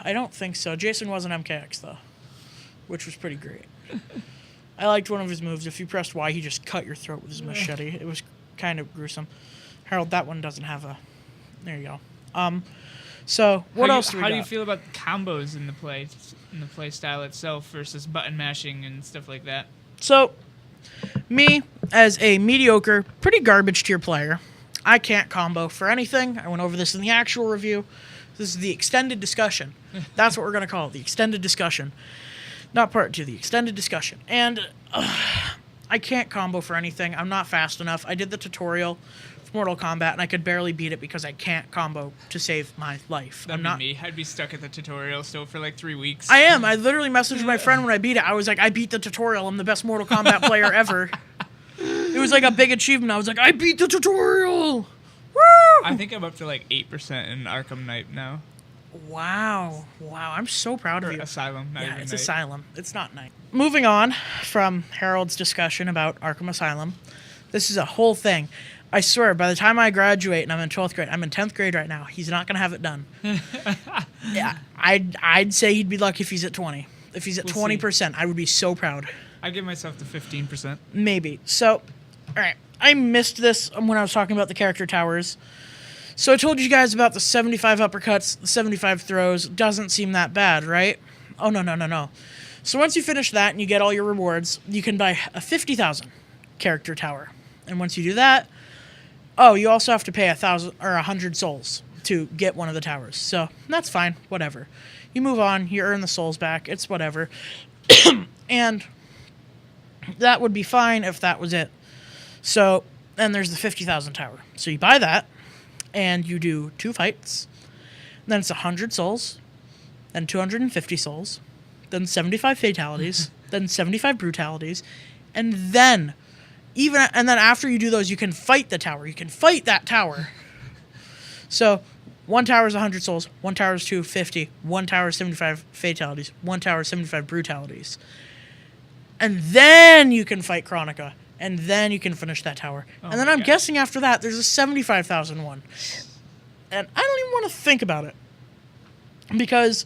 I don't think so. Jason was an MKX though, which was pretty great. I liked one of his moves. If you pressed Y, he just cut your throat with his machete. It was kind of gruesome. Harold, that one doesn't have a. There you go. So what else do we got? How do you feel about combos in the play style itself versus button mashing and stuff like that? So, me as a mediocre, pretty garbage tier player, I can't combo for anything. I went over this in the actual review. This is the extended discussion. That's what we're gonna call it, the extended discussion, not part 2, the extended discussion. And I can't combo for anything. I'm not fast enough. I did the tutorial Mortal Kombat, and I could barely beat it because I can't combo to save my life. That'd be me. I'd be stuck at the tutorial still for like 3 weeks. I am. I literally messaged my friend when I beat it. I was like, I beat the tutorial. I'm the best Mortal Kombat player ever. It was like a big achievement. I was like, I beat the tutorial. Woo! I think I'm up to like 8% in Arkham Knight now. Wow. I'm so proud of you. Asylum. Not Yeah, even it's Knight. Asylum. It's not Knight. Moving on from Harold's discussion about Arkham Asylum, this is a whole thing. I swear, by the time I graduate and I'm in 12th grade, I'm in 10th grade right now. He's not going to have it done. Yeah, I'd say he'd be lucky if he's at 20. If he's at 20%, I would be so proud. I give myself to 15%. Maybe. So, all right. I missed this when I was talking about the character towers. So I told you guys about the 75 uppercuts, the 75 throws. Doesn't seem that bad, right? Oh, no. So once you finish that and you get all your rewards, you can buy a 50,000 character tower. And once you do that, you also have to pay 1,000 or 100 souls to get one of the towers. So that's fine, whatever. You move on, you earn the souls back, it's whatever. And that would be fine if that was it. So, and there's the 50,000 tower. So you buy that, and you do 2 fights. Then it's 100 souls, then 250 souls, then 75 fatalities, then 75 brutalities, and then after you do those, you can fight the tower. You can fight that tower. So, one tower is 100 souls, one tower is 250, one tower is 75 fatalities, one tower is 75 brutalities. And then you can fight Chronica, and then you can finish that tower. And then I'm guessing after that, there's a 75,000 one. And I don't even want to think about it. Because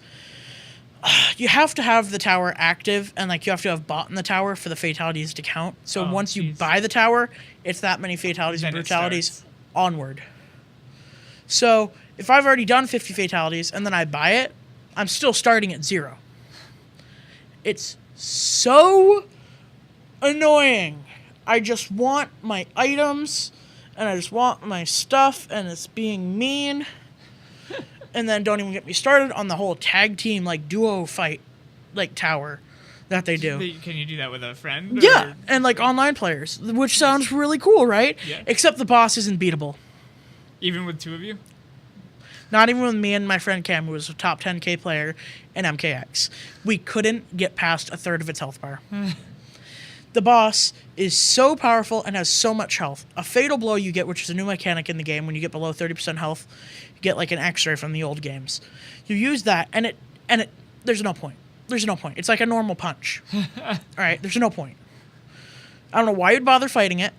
you have to have the tower active, and like you have to have bought in the tower for the fatalities to count. So once you buy the tower, it's that many fatalities and brutalities onward. So if I've already done 50 fatalities and then I buy it, I'm still starting at 0. It's so annoying. I just want my items, and I just want my stuff, and it's being mean. And then don't even get me started on the whole tag team, like, duo fight, like, tower that they do. Can you do that with a friend? Yeah, and, like, online players, which sounds really cool, right? Yeah. Except the boss isn't beatable. Even with 2 of you? Not even with me and my friend Cam, who was a top 10K player in MKX. We couldn't get past a third of its health bar. The boss is so powerful and has so much health. A fatal blow you get, which is a new mechanic in the game, when you get below 30% health, you get like an X-ray from the old games. You use that, and it there's no point. There's no point. It's like a normal punch. All right, there's no point. I don't know why you'd bother fighting it.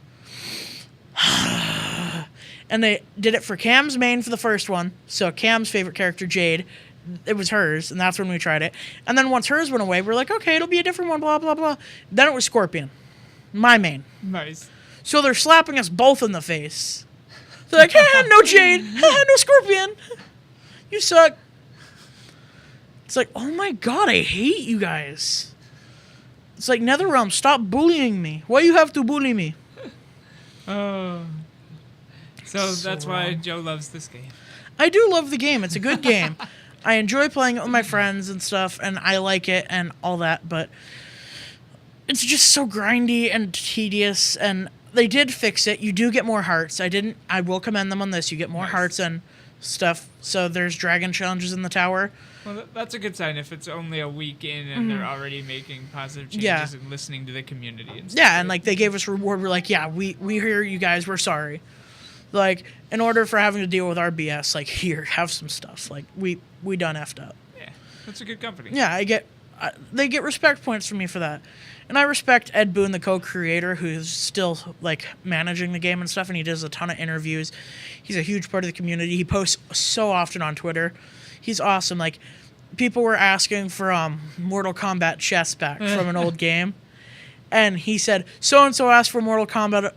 And they did it for Cam's main for the first one. So Cam's favorite character, Jade, it was hers, and that's when we tried it. And then once hers went away, we're like, okay, it'll be a different one, blah, blah, blah. Then it was Scorpion, my main. Nice. So they're slapping us both in the face. They're like, no Jade, no Scorpion. You suck. It's like, oh my god, I hate you guys. It's like, NetherRealm, stop bullying me. Why you have to bully me? So that's why Joe loves this game. I do love the game. It's a good game. I enjoy playing it with my friends and stuff, and I like it and all that, but it's just so grindy and tedious, and they did fix it. You do get more hearts. I will commend them on this. You get more hearts and stuff, so there's dragon challenges in the tower. Well, that's a good sign if it's only a week in and they're already making positive changes and listening to the community and stuff. Yeah, and like they gave us reward. We're like, yeah, we hear you guys. We're sorry. Like, in order for having to deal with our BS, like, here, have some stuff. Like, we done effed up. Yeah, that's a good company. Yeah, they get respect points from me for that. And I respect Ed Boon, the co-creator, who's still, like, managing the game and stuff, and he does a ton of interviews. He's a huge part of the community. He posts so often on Twitter. He's awesome. Like, people were asking for Mortal Kombat chests back from an old game. And he said, so-and-so asked for Mortal Kombat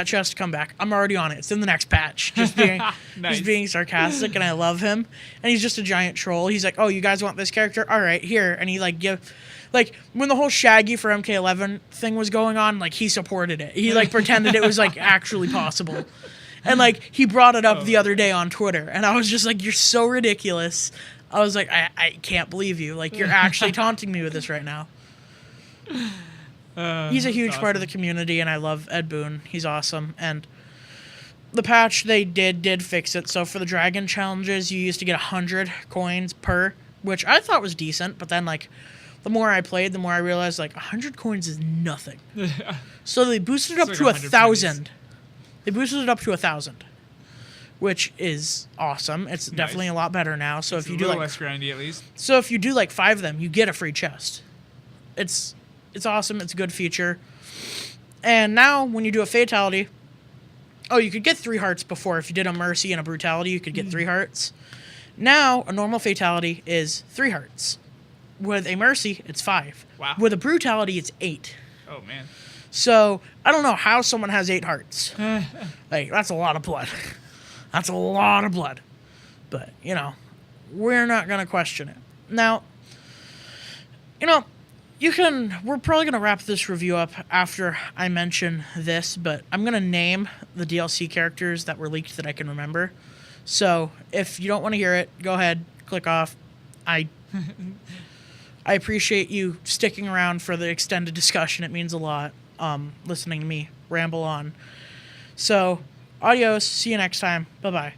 chest to come back. I'm already on it. It's in the next patch. Just being Nice. just being sarcastic, and I love him. And he's just a giant troll. He's like, oh, you guys want this character? All right, here. And he like when the whole Shaggy for MK11 thing was going on, like he supported it. He like pretended it was like actually possible. And like he brought it up the other day on Twitter, and I was just like, you're so ridiculous. I was like, I can't believe you. Like, you're actually taunting me with this right now. He's a huge part of the community, and I love Ed Boon. He's awesome. And the patch they did fix it. So for the dragon challenges, you used to get 100 coins per, which I thought was decent. But then, like, the more I played, the more I realized, like, 100 coins is nothing. So they boosted it up like to 100 1,000. They boosted it up to 1,000, which is awesome. It's definitely a lot better now. So It's if you a do little like, less grindy at least. so if you do like 5 of them, you get a free chest. It's awesome. It's a good feature. And now when you do a fatality, you could get 3 hearts before. If you did a mercy and a brutality, you could get 3 hearts. Now a normal fatality is 3 hearts. With a mercy, it's 5. Wow. With a brutality, it's 8. Oh man. So I don't know how someone has 8 hearts. Like, that's a lot of blood. That's a lot of blood. But, you know, we're not going to question it. Now, you know, we're probably going to wrap this review up after I mention this, but I'm going to name the DLC characters that were leaked that I can remember. So if you don't want to hear it, go ahead, click off. I appreciate you sticking around for the extended discussion. It means a lot, listening to me ramble on. So, adios. See you next time. Bye-bye.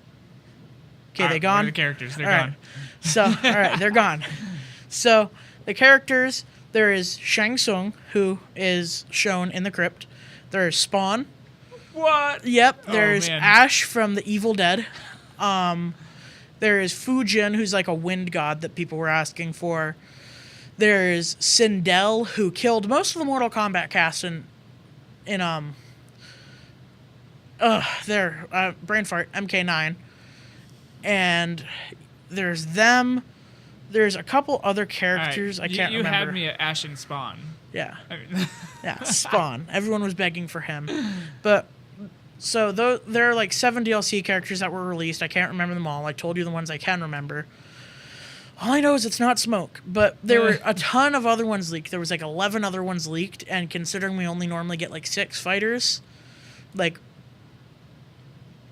Okay, they gone? Where are the characters? They're All gone. right. So, all right, they're gone. So, the characters, there is Shang Tsung, who is shown in the crypt. There's Spawn. What? Yep. Oh, There's man. Ash from the Evil Dead. There is Fujin, who's like a wind god that people were asking for. There's Sindel, who killed most of the Mortal Kombat cast brain fart, MK9. And there's them. There's a couple other characters All right. I can't remember. You had me at Ash and Spawn. Yeah. I mean, Yeah, Spawn. Everyone was begging for him. But, so there are like 7 DLC characters that were released. I can't remember them all. I told you the ones I can remember. All I know is it's not Smoke. But there were a ton of other ones leaked. There was like 11 other ones leaked. And considering we only normally get like 6 fighters, like,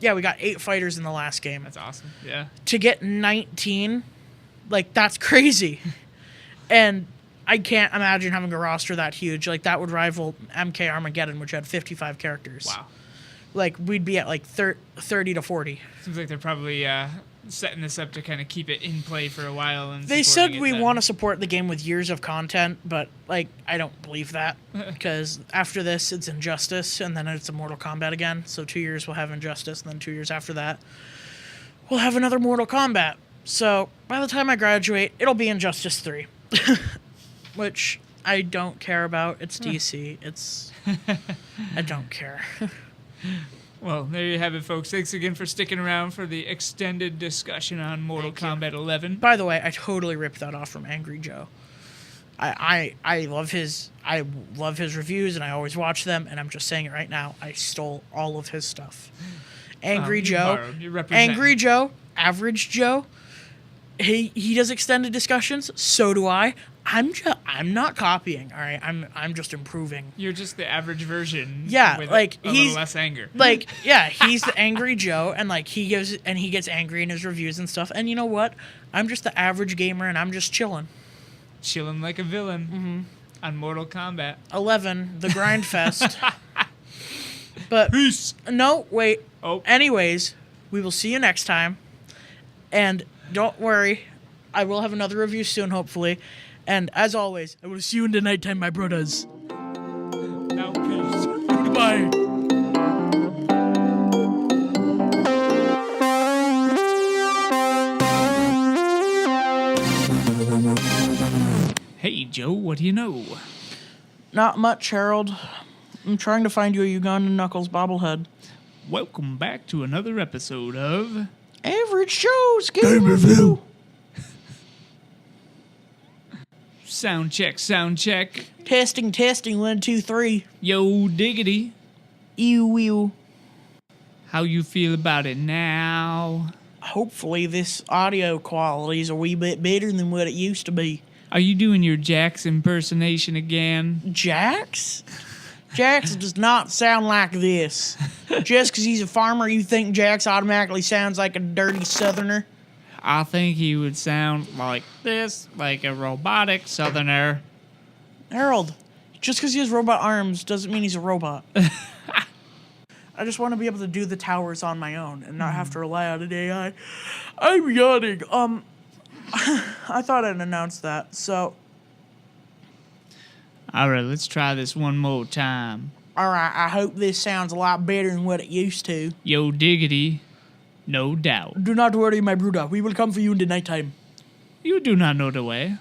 yeah, we got 8 fighters in the last game. that's awesome. Yeah. To get 19, like, that's crazy. And I can't imagine having a roster that huge. Like, that would rival MK Armageddon, which had 55 characters. Wow. Like, we'd be at like 30 to 40. Seems like they're probably setting this up to kind of keep it in play for a while. And They said we want to support the game with years of content, but, like, I don't believe that. Because after this, it's Injustice, and then it's a Mortal Kombat again. So 2 years we'll have Injustice, and then 2 years after that, we'll have another Mortal Kombat. So by the time I graduate, it'll be Injustice 3. Which I don't care about. It's DC. I don't care. Well, there you have it, folks. Thanks again for sticking around for the extended discussion on Mortal Kombat 11. By the way, I totally ripped that off from Angry Joe. I love his reviews, and I always watch them, and I'm just saying it right now. I stole all of his stuff. Angry You Joe, borrowed. You represent. Angry Joe, Average Joe. He does extended discussions. So do I. I'm not copying. All right. I'm just improving. You're just the average version. Yeah, with like, a he's- little less anger. Like, yeah, he's the Angry Joe, and like he gets angry in his reviews and stuff. And you know what? I'm just the average gamer, and I'm just chilling. Chilling like a villain on Mortal Kombat. 11, the grind fest. But Peace. no, wait. Oh. Anyways, we will see you next time. And don't worry, I will have another review soon, hopefully. And as always, I will see you in the nighttime, my brothers. Now, peace. Goodbye. Hey, Joe, what do you know? Not much, Harold. I'm trying to find you a Ugandan Knuckles bobblehead. Welcome back to another episode of Average Joe's Game Review. Sound Check, Sound Check. Testing, 1, 2, 3. Yo, diggity. Ew. How you feel about it now? Hopefully this audio quality is a wee bit better than what it used to be. Are you doing your Jax impersonation again? Jax? Jax does not sound like this. Just because he's a farmer, you think Jax automatically sounds like a dirty southerner? I think he would sound like this, like a robotic southerner. Harold, just because he has robot arms doesn't mean he's a robot. I just want to be able to do the towers on my own and not have to rely on an AI. I'm yawning. I thought I'd announce that. So, All right, let's try this one more time. all right. I hope this sounds a lot better than what it used to. Yo diggity, no doubt. Do not worry, my brother. We will come for you in the nighttime. You do not know the way.